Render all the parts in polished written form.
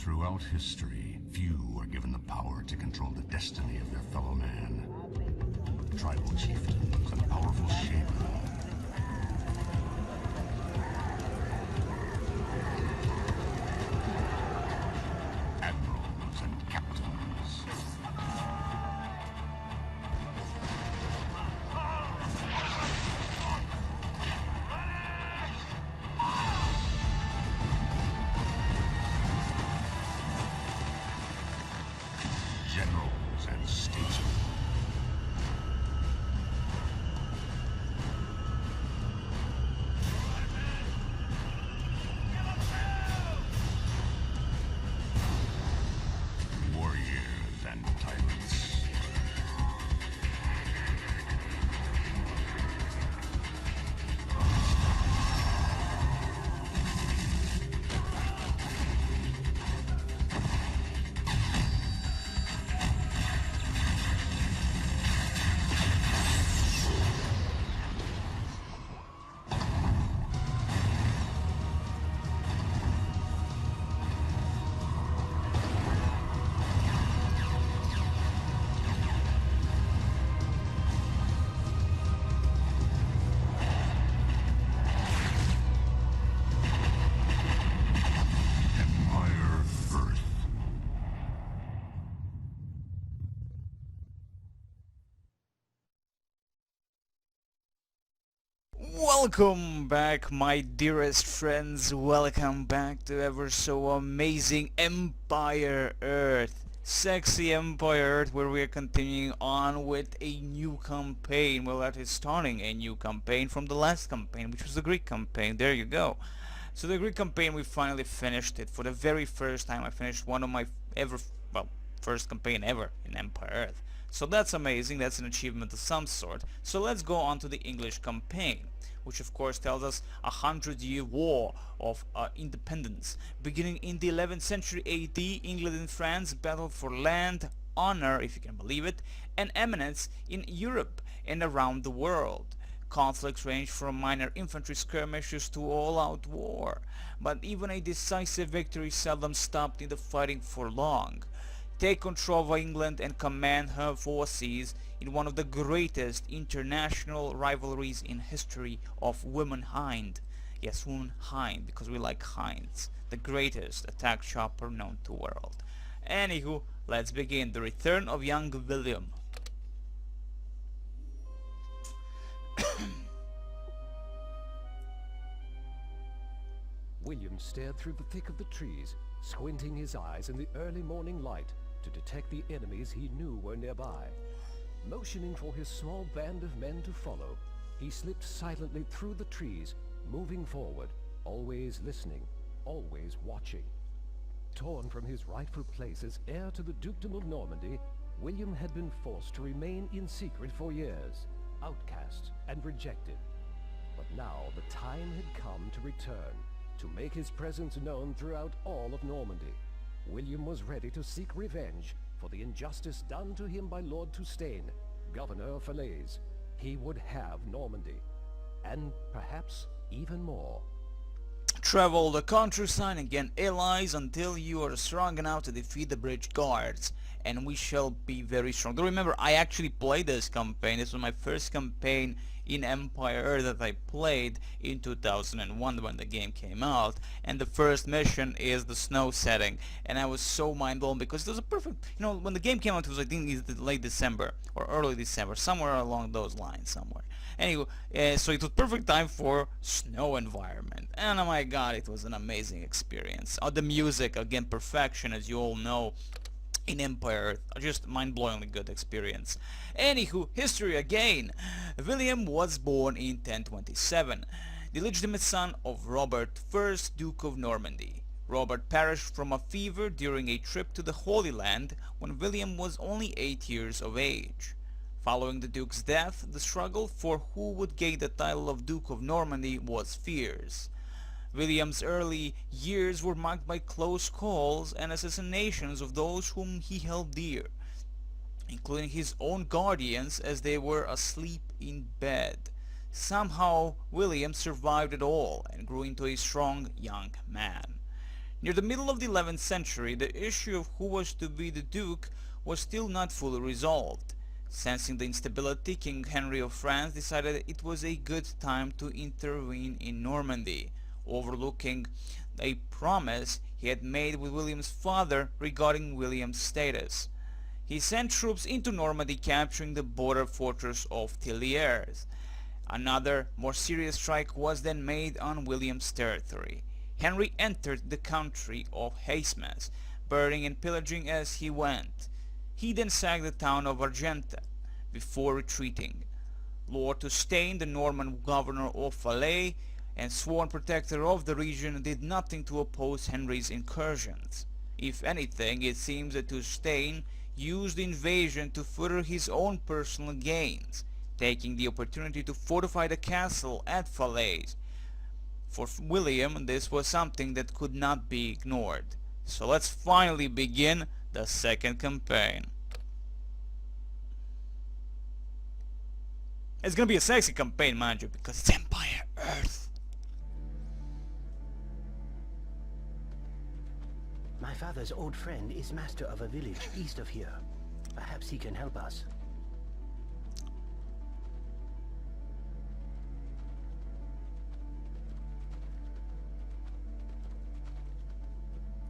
Throughout history, few are given the power to control the destiny of their fellow man. Tribal chieftains and powerful shaman. Admirals and captains. Generals and statesmen. Warriors and tyrants. Welcome back, my dearest friends. Welcome back to ever so amazing Empire Earth. Sexy Empire Earth, where we are continuing on with a new campaign. Well, that is starting a new campaign from the last campaign, which was the Greek campaign. There you go. So the Greek campaign, we finally finished it. For the very first time, I finished one of my first campaign ever in Empire Earth. So that's amazing. That's an achievement of some sort. So let's go on to the English campaign, which of course tells us 100-year war of independence. Beginning in the 11th century AD, England and France battled for land, honor, if you can believe it, and eminence in Europe and around the world. Conflicts ranged from minor infantry skirmishes to all-out war, but even a decisive victory seldom stopped in the fighting for long. Take control of England and command her forces in one of the greatest international rivalries in history of womankind. Yes, womankind, because we like hinds. The greatest attack chopper known to the world. Anywho, let's begin. The return of young William. William stared through the thick of the trees, squinting his eyes in the early morning light to detect the enemies he knew were nearby. Motioning for his small band of men to follow, he slipped silently through the trees, moving forward, always listening, always watching. Torn from his rightful place as heir to the dukedom of Normandy, William had been forced to remain in secret for years, outcast and rejected. But now the time had come to return, to make his presence known throughout all of Normandy. William was ready to seek revenge for the injustice done to him by Lord Tustaine, governor of Falaise. He would have Normandy, and perhaps even more. Travel the countryside and gain allies until you are strong enough to defeat the bridge guards, and we shall be very strong. Do remember, I actually played this campaign. This was my first campaign in Empire Earth that I played in 2001 when the game came out, and the first mission is the snow setting, and I was so mind blown because it was a perfect, when the game came out, it was, I think, either late December or early December, somewhere along those lines somewhere. Anyway, so it was perfect time for snow environment, and oh my god, it was an amazing experience. The music, again, perfection, as you all know, in Empire, just mind-blowingly good experience. Anywho, history again. William was born in 1027, the legitimate son of Robert I, Duke of Normandy. Robert perished from a fever during a trip to the Holy Land when William was only 8 years of age. Following the Duke's death, the struggle for who would gain the title of Duke of Normandy was fierce. William's early years were marked by close calls and assassinations of those whom he held dear, including his own guardians as they were asleep in bed. Somehow, William survived it all and grew into a strong young man. Near the middle of the 11th century, the issue of who was to be the Duke was still not fully resolved. Sensing the instability, King Henry of France decided it was a good time to intervene in Normandy, overlooking a promise he had made with William's father regarding William's status. He sent troops into Normandy, capturing the border fortress of Tillières. Another, more serious strike was then made on William's territory. Henry entered the country of Haismes, burning and pillaging as he went. He then sacked the town of Argentan before retreating. Lord Tustein, the Norman governor of Valais and sworn protector of the region, did nothing to oppose Henry's incursions. If anything, it seems that Tustein used the invasion to further his own personal gains, taking the opportunity to fortify the castle at Falaise. For William, this was something that could not be ignored. So let's finally begin the second campaign. It's gonna be a sexy campaign, mind you, because it's Empire Earth. My father's old friend is master of a village east of here. Perhaps he can help us.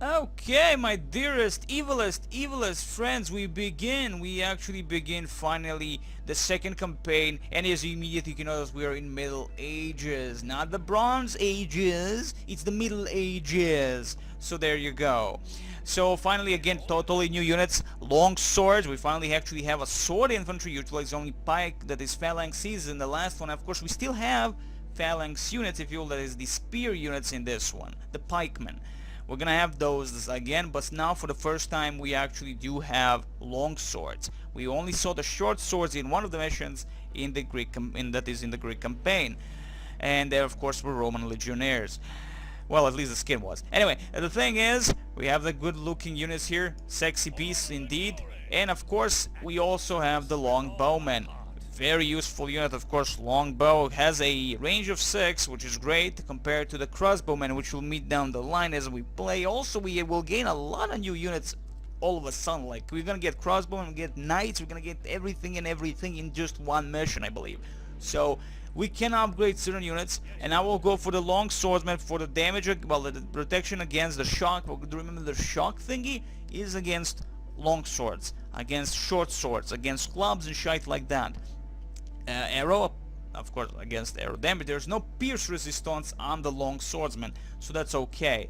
Okay, my dearest, evilest friends, we actually begin finally the second campaign, and as you immediately can notice, we are in Middle Ages, not the Bronze Ages, it's the Middle Ages, so there you go. So finally, again, totally new units, long swords. We finally actually have a sword infantry, utilizing only pike, that is phalanxes in the last one. Of course, we still have phalanx units, if you will, that is the spear units in this one, the pikemen. We're gonna have those again, but now for the first time we actually do have long swords. We only saw the short swords in one of the missions in the Greek campaign, and they of course were Roman legionnaires. Well, at least the skin was. Anyway, the thing is, we have the good looking units here, sexy beasts indeed, and of course we also have the long bowmen. Very useful unit, of course. Longbow has a range of 6, which is great compared to the crossbowmen, which we'll meet down the line as we play. Also, we will gain a lot of new units all of a sudden. Like, we're gonna get crossbowmen, we get knights, we're gonna get everything in just one mission, I believe. So we can upgrade certain units, and I will go for the long swordsman for the damage, well, the protection against the shock. Remember, the shock thingy is against long swords, against short swords, against clubs and shit like that. Arrow, of course, against arrow damage. There's no pierce resistance on the long swordsman, so that's okay.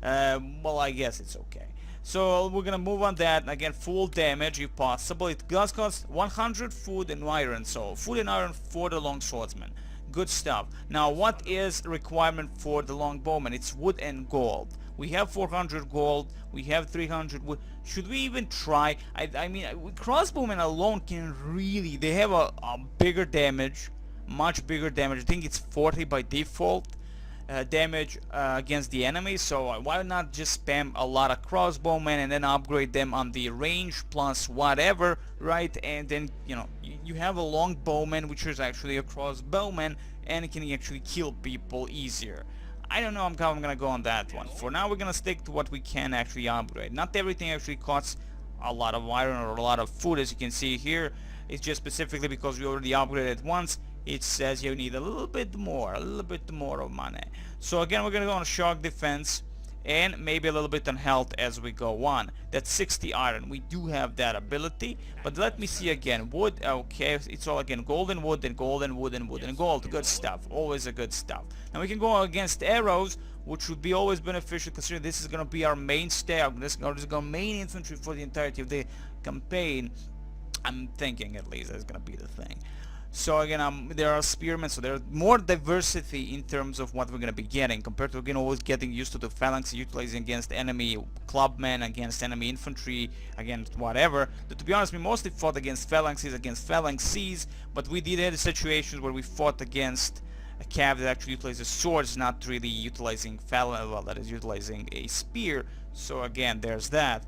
Well, I guess it's okay. So we're gonna move on that. Again, full damage if possible. It does cost 100 food and iron, so food and iron for the long swordsman. Good stuff. Now, what is requirement for the long bowman? It's wood and gold. We have 400 gold, we have 300 wood. Should we even try? I mean, crossbowmen alone can really, they have a bigger damage, much bigger damage. I think it's 40 by default damage against the enemy, so why not just spam a lot of crossbowmen and then upgrade them on the range plus whatever, right? And then, you know, you have a long bowman, which is actually a crossbowman, and it can actually kill people easier. I don't know how I'm gonna go on that one. For now, we're gonna stick to what we can actually upgrade. Not everything actually costs a lot of iron or a lot of food, as you can see here. It's just specifically because we already upgraded once. It says you need a little bit more of money. So again, we're gonna go on shock defense and maybe a little bit on health as we go on. That's 60 iron. We do have that ability, but let me see again. Wood, okay, it's all again golden wood and gold and wood and wood and gold. Good stuff, always a good stuff. Now we can go against arrows, which would be always beneficial considering this is going to be our mainstay. This is going to be main infantry for the entirety of the campaign. I'm thinking at least that's going to be the thing. So again, there are spearmen, so there's more diversity in terms of what we're going to be getting compared to, again, always getting used to the phalanx utilizing against enemy clubmen, against enemy infantry, against whatever. To be honest, we mostly fought against phalanxes, but we did have situations where we fought against a cav that actually utilizes swords, not really utilizing phalanx, well, that is utilizing a spear. So again, there's that.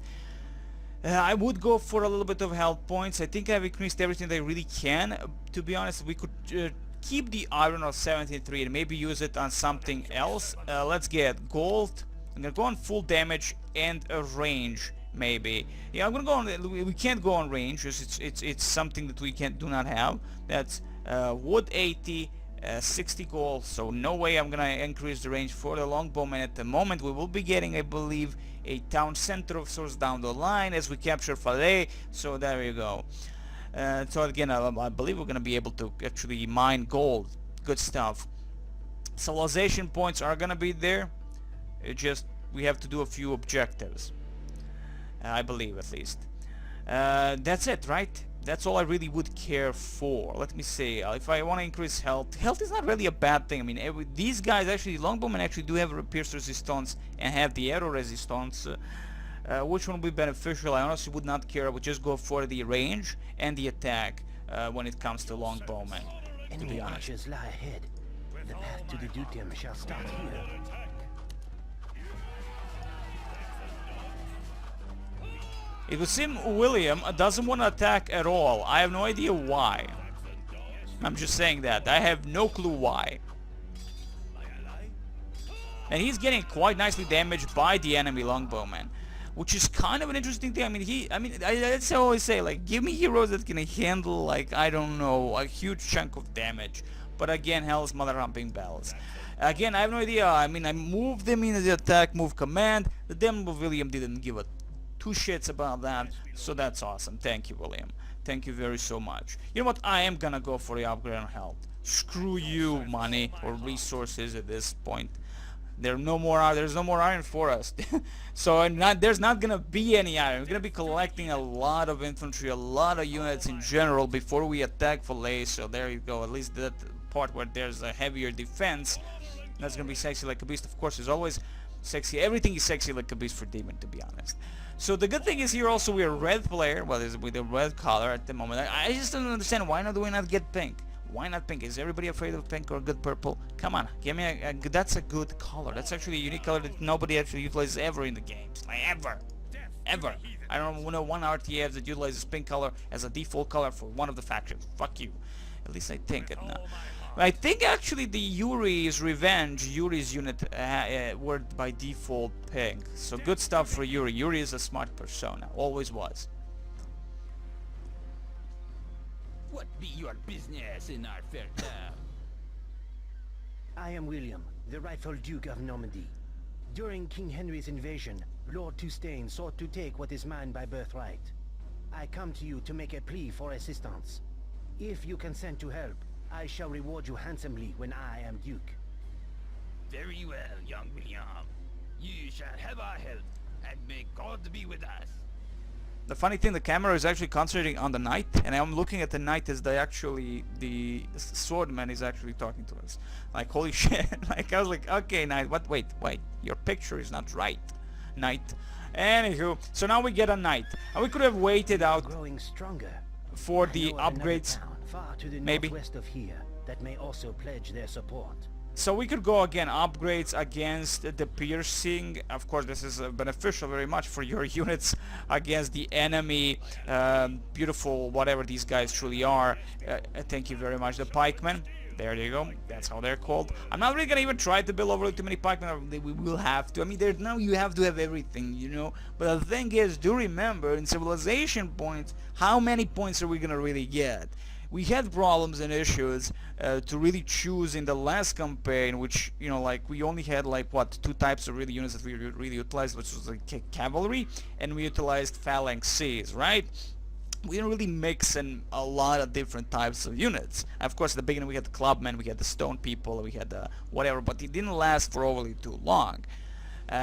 I would go for a little bit of health points. I think I've increased everything that I really can. To be honest, we could keep the iron of 73 and maybe use it on something else. Let's get gold I'm gonna go on full damage and a range, maybe. Yeah, I'm gonna go on. We can't go on range because it's something that we do not have. That's wood 80, 60 gold. So no way I'm gonna increase the range for the longbowman at the moment. We will be getting, I believe, a town center of sorts down the line as we capture Falais. So there you go. So again, I believe we're gonna be able to actually mine gold. Good stuff. Civilization points are gonna be there. It just we have to do a few objectives. I believe, at least. That's it, right? That's all I really would care for. Let me see. If I want to increase health, health is not really a bad thing. I mean, these guys actually, longbowmen actually do have pierce resistance and have the arrow resistance. Which one would be beneficial? I honestly would not care. I would just go for the range and the attack when it comes to longbowmen. Enemy archers lie ahead. The path to the dukedom shall start here. It would seem William doesn't want to attack at all. I have no idea why. I'm just saying that. I have no clue why. And he's getting quite nicely damaged by the enemy longbowman, which is kind of an interesting thing. That's how I always say, like, give me heroes that can handle, like, I don't know, a huge chunk of damage. But again, hell's mother humping bells. Again, I have no idea. I mean, I moved them in the attack move command. The damn William didn't give a two shits about that, so that's awesome. Thank you, William. Thank you very so much. You know what? I am gonna go for the upgrade on health. Screw you, money or resources at this point. There's no more iron for us. So there's not gonna be any iron. We're gonna be collecting a lot of infantry, a lot of units in general before we attack Falais. So there you go. At least that part where there's a heavier defense, that's gonna be sexy like a beast. Of course, is always sexy. Everything is sexy like a beast for Demon, to be honest. So the good thing is here also we're a red player, well, with a red color at the moment. I just don't understand, why do we not get pink? Why not pink? Is everybody afraid of pink or good purple? Come on, give me that's a good color. That's actually a unique color that nobody actually utilizes ever in the games. Like, ever. I don't know one RTF that utilizes pink color as a default color for one of the factions. Fuck you. At least I think it now. I think actually the Yuri's Revenge, Yuri's unit were by default pink. So good stuff for Yuri. Yuri is a smart persona, always was. What be your business in our fair town? I am William, the rightful Duke of Normandy. During King Henry's invasion, Lord Tustein sought to take what is mine by birthright. I come to you to make a plea for assistance. If you consent to help, I shall reward you handsomely when I am Duke. Very well, young William. You shall have our help, and may God be with us. The funny thing, the camera is actually concentrating on the knight, and I'm looking at the knight as the swordman is actually talking to us. Like, holy shit. Like, I was like, okay, knight, what? Wait, your picture is not right, knight. Anywho, so now we get a knight, and we could have waited out growing stronger for the upgrades, far to the maybe northwest of here that may also pledge their support. So we could go again, upgrades against the piercing. Of course, this is beneficial very much for your units against the enemy. Beautiful, whatever these guys truly are. Thank you very much. The pikemen, there you go. That's how they're called. I'm not really gonna even try to build overly too many pikemen. We will have to. I mean, there's now you have to have everything, you know. But the thing is, do remember in civilization points, how many points are we gonna really get? We had problems and issues to really choose in the last campaign, which, you know, like, we only had, like, what, two types of really units that we really utilized, which was like cavalry, and we utilized phalanxes, right? We didn't really mix in a lot of different types of units. Of course, at the beginning we had the clubmen, we had the stone people, we had whatever, but it didn't last for overly too long.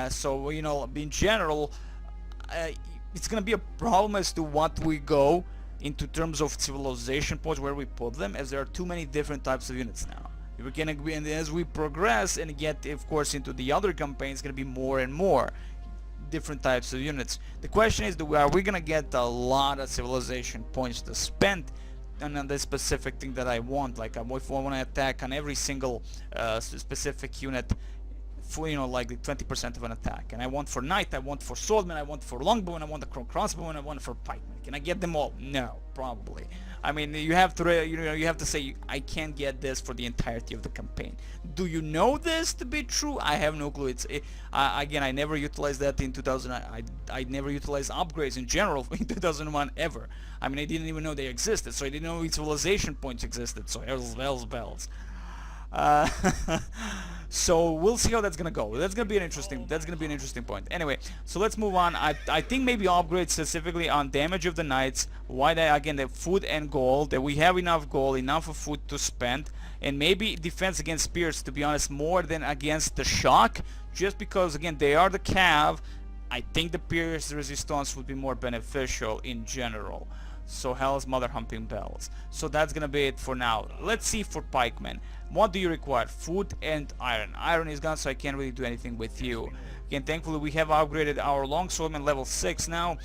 So, you know, in general, it's gonna be a problem as to what we go into terms of civilization points, where we put them, as there are too many different types of units now. We're gonna be, and as we progress and get, of course, into the other campaigns, it's gonna be more and more different types of units. The question is, are we gonna get a lot of civilization points to spend on the specific thing that I want? Like, if I want to attack on every single specific unit for, you know, like the 20% of an attack. And I want for knight, I want for swordman, I want for longbow, and I want the crossbow, and I want for pikeman. Can I get them all? No, probably. I mean, you have to, you have to say I can't get this for the entirety of the campaign. Do you know this to be true? I have no clue. Again, I never utilized that in 2000. I never utilized upgrades in general in 2001 ever. I mean, I didn't even know they existed, so I didn't know civilization points existed. So bells. So we'll see how that's gonna go. That's gonna be an interesting point. Anyway, so let's move on. I think maybe upgrade specifically on damage of the knights. Why that? Again, the food and gold. That we have enough gold, enough of food to spend, and maybe defense against spears. To be honest, more than against the shock, just because again they are the cav. I think the pierce resistance would be more beneficial in general. So hell's mother humping bells. So that's gonna be it for now. Let's see for pikemen. What do you require? Food and iron. Iron is gone, so I can't really do anything with you. Again, thankfully we have upgraded our longswordman level 6 now.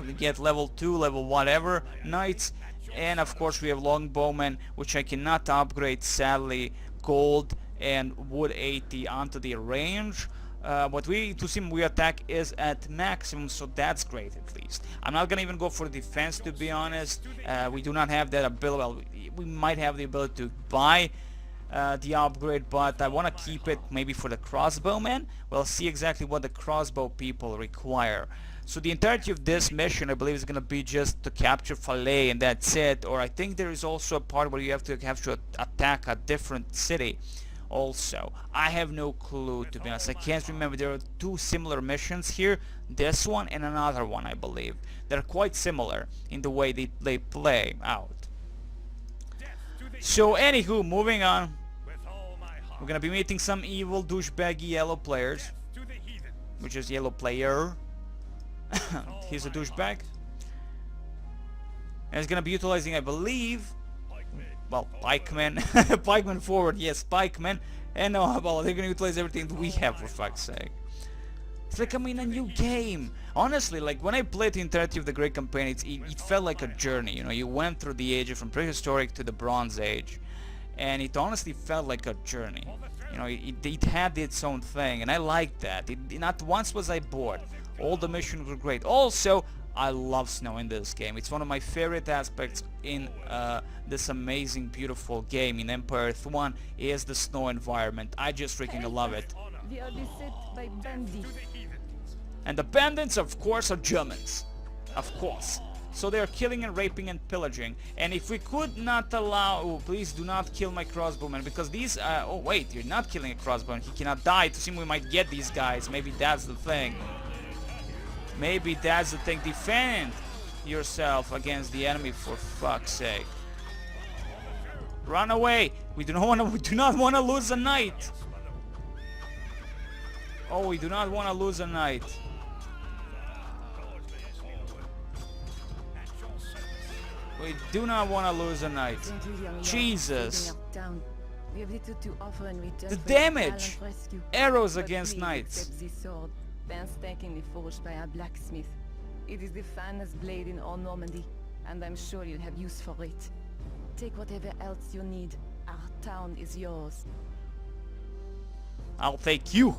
We get level 2, level whatever, knights. And of course we have longbowmen, which I cannot upgrade sadly. Gold and wood 80 onto the range. What we to see we attack is at maximum, so that's great at least. I'm not gonna even go for defense, to be honest. We do not have that ability. Well, we might have the ability to buy the upgrade, but I want to keep it maybe for the crossbowmen. We'll see exactly what the crossbow people require. So the entirety of this mission, I believe, is gonna be just to capture Falais, and that's it. Or I think there is also a part where you have to attack a different city. Also, I have no clue, to be honest. I can't remember. There are two similar missions here, this one and another one, I believe. They're quite similar in the way they play out. So anywho, moving on, we're gonna be meeting some evil douchebaggy yellow players, which is yellow player. He's a douchebag, and he's gonna be utilizing, I believe, well, pikemen. Pikemen forward, yes, pikemen. And no, well, they're gonna utilize everything that we have, for fuck's sake. It's like I'm in a new game. Honestly, like when I played the entirety of the Great Campaign, it felt like a journey. You know, you went through the age from prehistoric to the Bronze Age, and it honestly felt like a journey. You know, it had its own thing, and I liked that. Not once was I bored. All the missions were great. Also, I love snow in this game. It's one of my favorite aspects in this amazing, beautiful game in Empire Earth 1 is the snow environment. I just freaking love it. We are beset by bandits. And the bandits, of course, are Germans. Of course. So they are killing and raping and pillaging. And if we could not allow... Oh, please do not kill my crossbowmen, because these... oh, wait, you're not killing a crossbowman. He cannot die. To see we might get these guys. Maybe that's the thing. Maybe that's the thing. Defend yourself against the enemy, for fuck's sake. Run away. We do not want to lose a knight. Oh, we do not want to lose a knight. We do not want to lose a knight. Jesus. The damage. Arrows against knights. Painstakingly forged by a blacksmith. It is the finest blade in all Normandy, and I'm sure you'll have use for it. Take whatever else you need. Our town is yours. I'll take you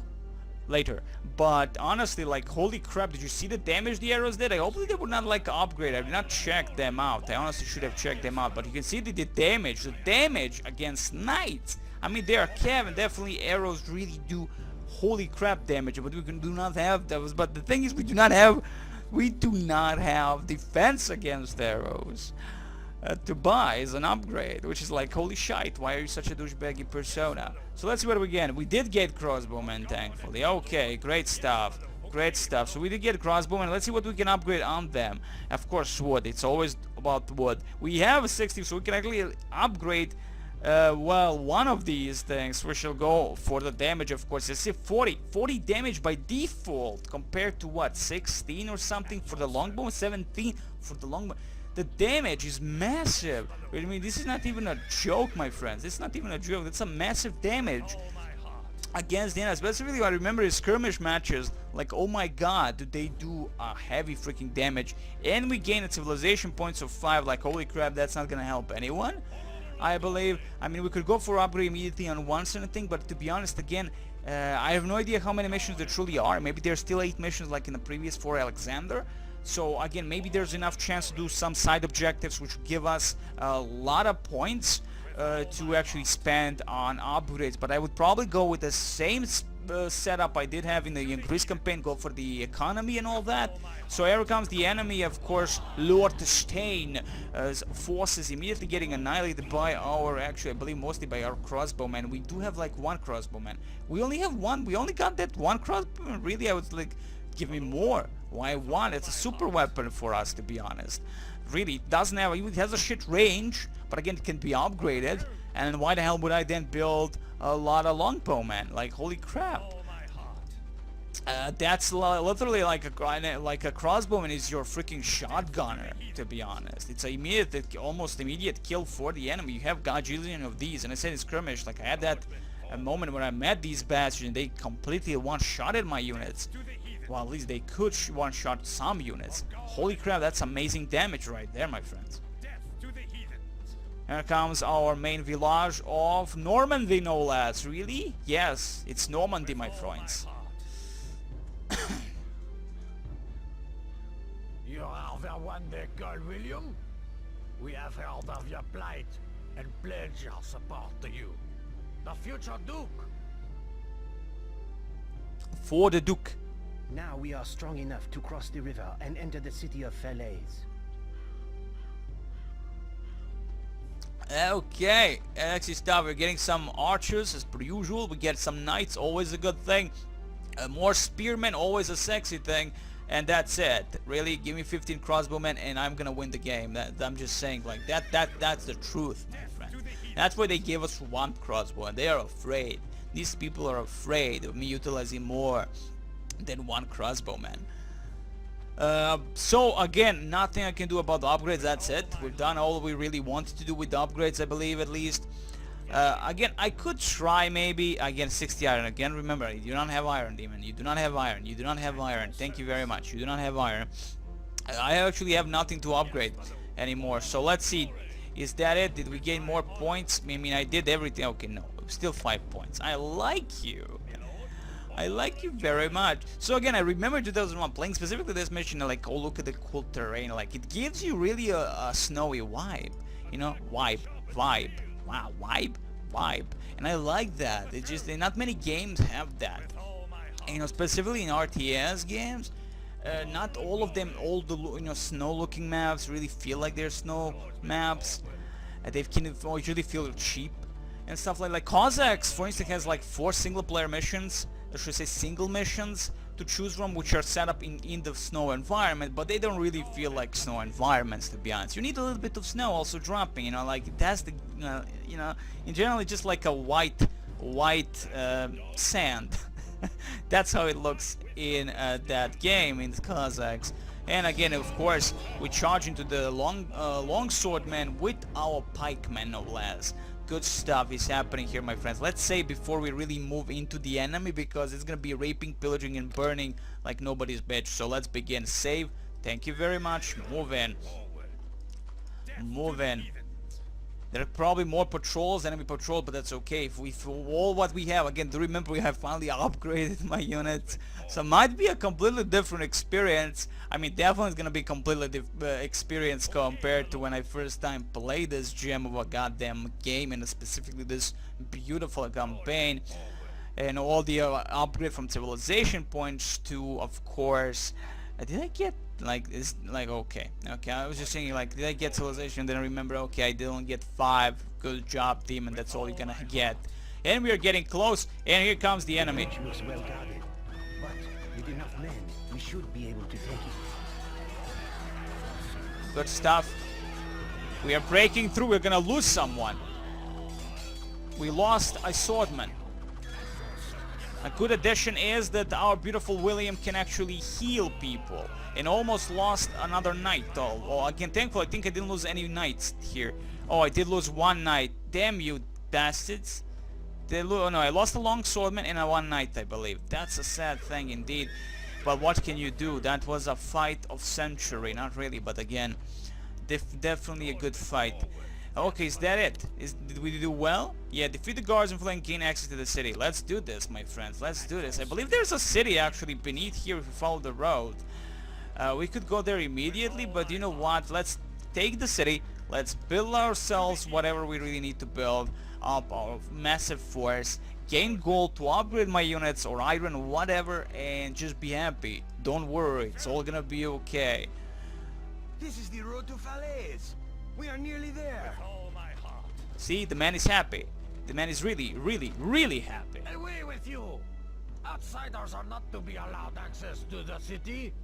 later. But honestly, like, holy crap, did you see the damage the arrows did? I hope they would not like upgrade. I did not check them out. I honestly should have checked them out. But you can see the damage against knights. I mean, they are cav, and definitely arrows really do holy crap damage, but we do not have those. But the thing is, we do not have defense against arrows to buy as an upgrade, which is like, holy shite, why are you such a douchebaggy persona? So let's see what we get. We did get crossbowmen, thankfully. Okay, great stuff. Great stuff. So we did get crossbowmen. Let's see what we can upgrade on them. Of course, wood. It's always about wood. We have a 60, so we can actually upgrade well, one of these things. We shall go for the damage, of course. Let's see, 40 damage by default compared to what, 16 or something for the longbow, 17 for the longbow. The damage is massive. I mean, this is not even a joke, my friends. It's not even a joke. That's a massive damage against the enemies. Especially I remember his skirmish matches. Like, oh my god, do they do a heavy freaking damage. And we gain a civilization points of 5. Like, holy crap, that's not gonna help anyone, I believe. I mean, we could go for upgrade immediately on one certain thing, but to be honest, again, I have no idea how many missions there truly are. Maybe there's still 8 missions like in the previous for Alexander. So again, maybe there's enough chance to do some side objectives which give us a lot of points to actually spend on upgrades. But I would probably go with the same setup I did have in the Greece campaign, go for the economy and all that. So here comes the enemy, of course, Lord Stein. Forces immediately getting annihilated by our, actually I believe mostly by our crossbowmen. We do have like 1 crossbowman. We only have 1, we only got that 1 crossbowman. Really, I was like, give me more. Why 1? It's a super weapon for us, to be honest. Really, it doesn't have, it has a shit range, but again, it can be upgraded. And why the hell would I then build a lot of longbowmen? Like, holy crap. That's literally like a crossbowman is your freaking shotgunner, to be honest. It's almost immediate kill for the enemy. You have gajillion of these, and I said in skirmish, like I had that a moment when I met these bastards and they completely one-shotted my units. Well, at least they could one-shot some units. Holy crap, that's amazing damage right there, my friends. Here comes our main village of Normandy, no less. Really? Yes, it's Normandy, my friends. You are the one they call William? We have heard of your plight and pledge our support to you. The future Duke. For the Duke. Now we are strong enough to cross the river and enter the city of Falaise. Okay, actually stuff, we're getting some archers as per usual. We get some knights, always a good thing. More spearmen, always a sexy thing. And that's it. Really, give me 15 crossbowmen and I'm gonna win the game. I'm just saying, like that's the truth, my friend. That's why they gave us 1 crossbow, and they are afraid. These people are afraid of me utilizing more than 1 crossbowman. So again, nothing I can do about the upgrades. That's it. We've done all we really wanted to do with the upgrades, I believe, at least. Again, I could try maybe again 60 iron. Again, remember, you do not have iron, demon. You do not have iron. You do not have iron. Thank you very much. You do not have iron. I actually have nothing to upgrade anymore. So let's see. Is that it? Did we gain more points? I mean, I did everything. Okay, no, still 5 points. I like you. I like you very much. So again, I remember 2001 playing specifically this mission, like, oh, look at the cool terrain. Like, it gives you really a snowy vibe. You know, vibe. Wow, vibe. And I like that. It's just, not many games have that. And, you know, specifically in RTS games, not all of them, all the, you know, snow-looking maps really feel like they're snow maps. They can usually feel cheap and stuff like Cossacks, for instance, has like 4 single-player missions. I should say single missions to choose from, which are set up in the snow environment, but they don't really feel like snow environments, to be honest. You need a little bit of snow also dropping, you know, like that's the, you know, in general it's just like a white sand. That's how it looks in that game in the Cossacks. And again, of course, we charge into the longswordmen with our pikemen, no less. Good stuff is happening here, my friends. Let's say before we really move into the enemy, because it's gonna be raping, pillaging, and burning like nobody's bitch. So let's begin. Save. Thank you very much. Move in. Move in. There are probably more patrols, enemy patrol, but that's okay. If all what we have, again, do remember we have finally upgraded my units, so it might be a completely different experience. I mean, definitely it's gonna be completely different experience compared to when I first time played this gem of a goddamn game, and specifically this beautiful campaign, and all the upgrade from civilization points to, of course, did I get like this? Like, okay, I was just thinking, like, did I get civilization? Then I remember, okay, I didn't get 5. Good job, team, and that's all you're gonna get. And we are getting close, and here comes the enemy. It looks well guarded, but with enough men, we should be able to take it. Good stuff. We are breaking through. We're gonna lose someone. We lost a swordman. A good addition is that our beautiful William can actually heal people. And almost lost another knight though. Oh, again, thankfully I think I didn't lose any knights here. Oh, I did lose 1 knight. Damn you bastards. Oh no, I lost a longswordman and a 1 knight, I believe. That's a sad thing indeed. But what can you do? That was a fight of century. Not really, but again, definitely a good fight. Okay, is that it? Did we do well? Yeah, defeat the guards and flank, gain access to the city. Let's do this, my friends. Let's do this. I believe there's a city actually beneath here if we follow the road. We could go there immediately, but you know what? Let's take the city. Let's build ourselves whatever we really need to build up our massive force. Gain gold to upgrade my units or iron, whatever, and just be happy. Don't worry, it's all gonna be okay. This is the road to Falaise. We are nearly there. All my heart. See, the man is happy. The man is really, really, really happy. Away with you! Outsiders are not to be allowed access to the city.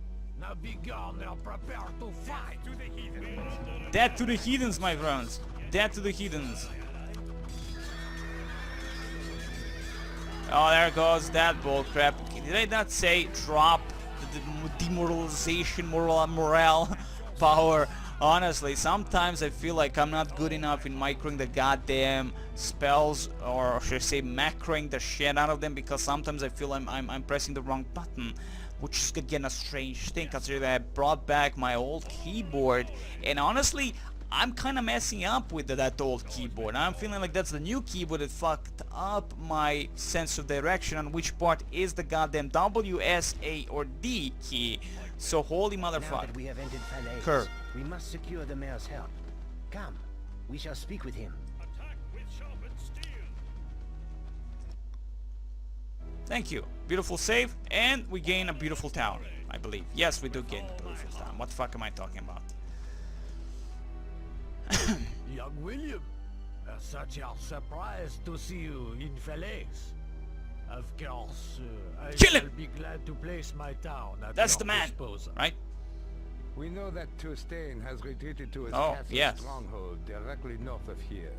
Now be gone and prepare to fight. To the heathens. Death to the heathens, my friends. Death to the heathens. Oh, there goes that bullcrap. Did I not say drop the demoralization, morale, power? Honestly, sometimes I feel like I'm not good enough in microing the goddamn spells, or should I say macroing the shit out of them, because sometimes I feel I'm pressing the wrong button, which is again a strange thing considering I brought back my old keyboard, and honestly, I'm kind of messing up with that old keyboard. I'm feeling like that's the new keyboard that fucked up my sense of direction on which part is the goddamn W, S, A, or D key. So holy Now motherfucker. that we have entered Falaise, Kerr. we must secure the mayor's help. Come, we shall speak with him. Attack with sharpened steel. Thank you. Beautiful save, and we gain a beautiful town, I believe. Yes, we do gain a beautiful town. What the fuck am I talking about? Young William, such a surprise to see you in Falaise. Of course, I Kill shall him! be glad to place my town at That's your the man, disposal. right? We know that Tustain has retreated to his Oh, castle yes. stronghold directly north of here.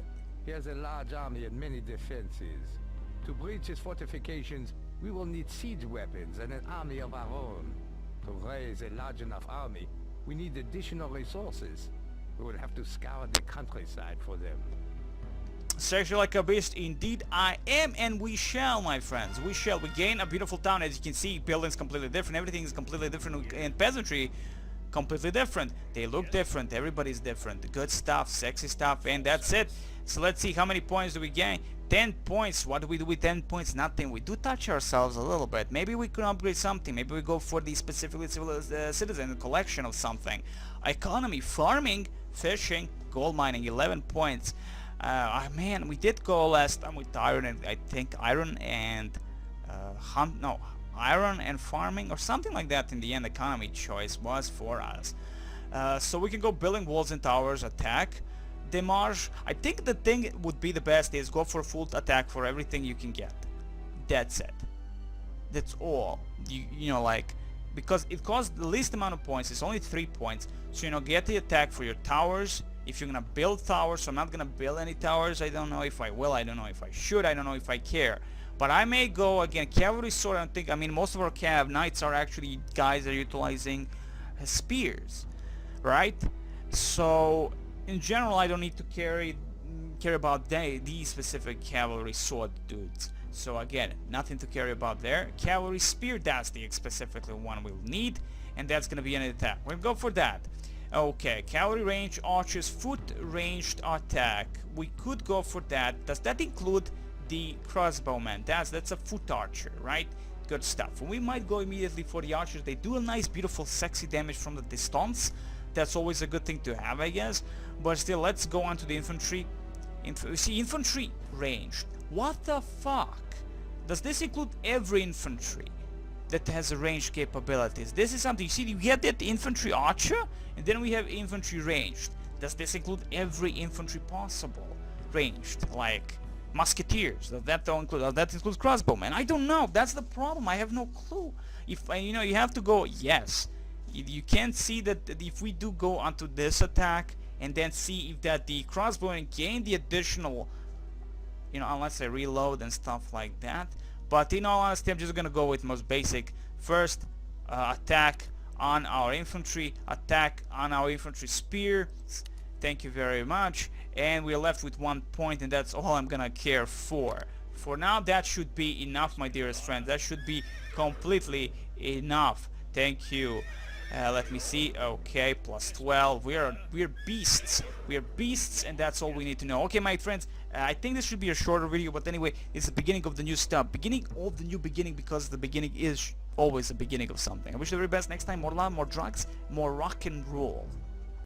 He has a large army and many defenses. To breach his fortifications, we will need siege weapons and an army of our own. To raise a large enough army, we need additional resources. We will have to scour the countryside for them. Sexual like a beast, indeed I am, and we shall, my friends. We shall. We gain a beautiful town. As you can see, buildings completely different. Everything is completely different, and peasantry completely different. They look different. Everybody's different. Good stuff, sexy stuff, and that's it. So let's see how many points do we gain. 10 points. What do we do with 10 points? Nothing. We do touch ourselves a little bit. Maybe we could upgrade something. Maybe we go for the specifically citizen collection of something. Economy, farming, fishing, gold mining. 11 points. Man, we did go last time with iron and I think iron and iron and farming or something like that. In the end, economy choice was for us. So we can go building walls and towers, attack, demarche. I think the thing would be the best is go for full attack for everything you can get. That's it. That's all. You know, like, because it costs the least amount of points. It's only 3 points. So, you know, get the attack for your towers. If you're gonna build towers, so I'm not gonna build any towers. I don't know if I will. I don't know if I should. I don't know if I care. But I may go again. Cavalry sword. I think. Most of our cav knights are actually guys that are utilizing spears, right? So in general, I don't need to care about these specific cavalry sword dudes. So again, nothing to care about there. Cavalry spear. That's the specifically one we'll need, and that's gonna be an attack. We'll go for that. Okay, cavalry range, archers, foot ranged attack. We could go for that. Does that include the crossbowman? That's a foot archer, right? Good stuff. We might go immediately for the archers. They do a nice, beautiful, sexy damage from the distance. That's always a good thing to have, I guess. But still, let's go on to the infantry. See, infantry ranged. What the fuck? Does this include every infantry that has a ranged capabilities? This is something. You see, you get that infantry archer, and then we have infantry ranged. Does this include every infantry possible ranged, like musketeers? Does that include? That includes crossbowmen? I don't know. That's the problem. I have no clue. If you know, you have to go. Yes, you can see that if we do go onto this attack and then see if that the crossbowmen gain the additional, you know, unless I reload and stuff like that. But in all honesty, I'm just gonna go with most basic. First, attack on our infantry, attack on our infantry spear. Thank you very much. And we're left with 1 point, and that's all I'm gonna care for. For now, that should be enough, my dearest friends. That should be completely enough. Thank you. Let me see. Okay, plus 12. We're beasts. We are beasts, and that's all we need to know. Okay, my friends, I think this should be a shorter video, but anyway, it's the beginning of the new stuff. Beginning of the new beginning, because the beginning is always the beginning of something. I wish you the very best next time. More love, more drugs, more rock and roll.